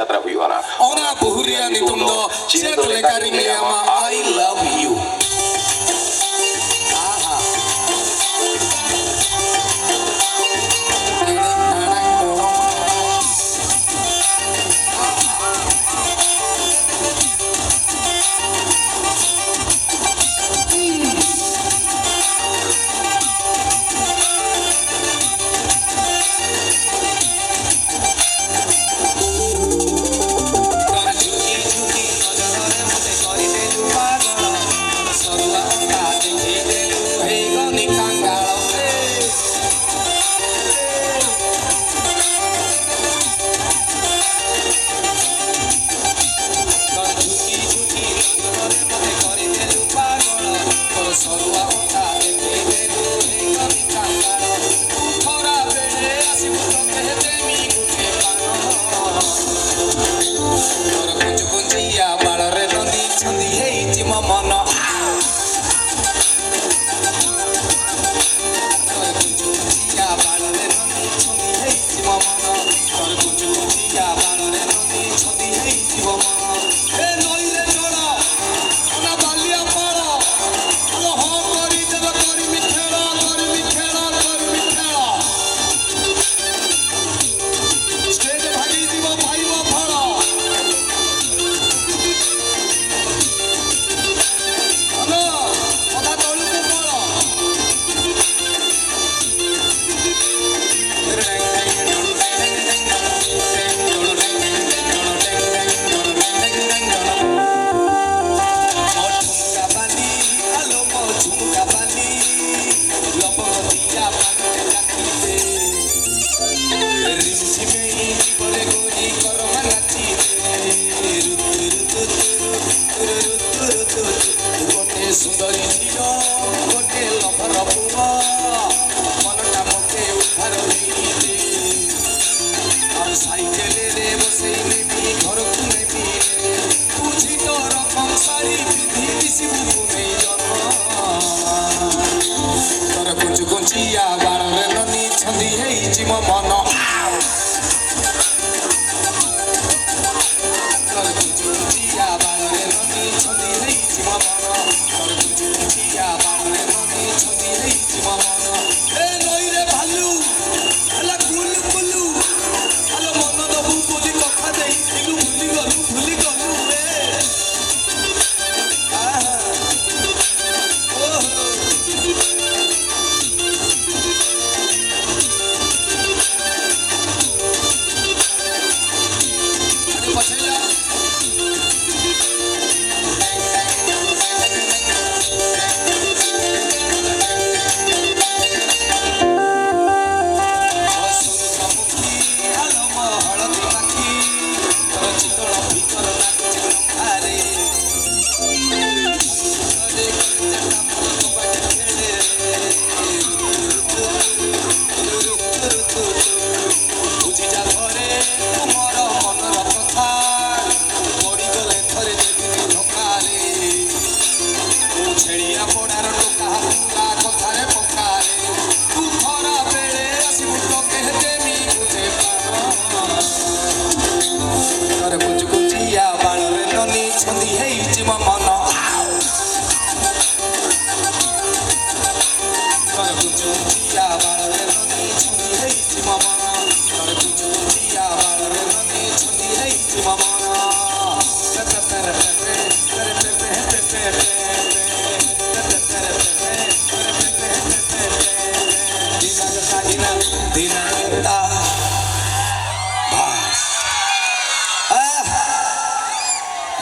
Ona buhuria nitundo chat lekaring ama I love you. सुंदरी झील गोटे lover पुआ मनटा मोके उद्धार होइले साइकेल रे बसई नेबी घर को नेबी बुझी तोर संसारी विधि दिसिबु नहीं जन तोर कुंच कुंचिया बार रे ननी छंदी हेई जिम मन तोर कुंच कुंचिया बार रे ननी छंदी हेई जिम मन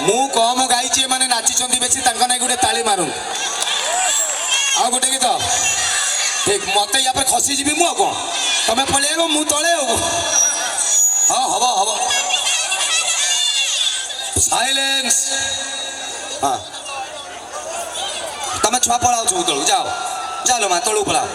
मु कम गाई मैंने नाचिंट बेसी गोटे ताली मारू आ गोटे गीत ठीक मत या खसीजी मु कौन तुम पलैब मु तले हाँ हम हम साइलेंस हाँ तुम छुआ पलाओ तलू जाओ जाओ मा तलू पलाओ।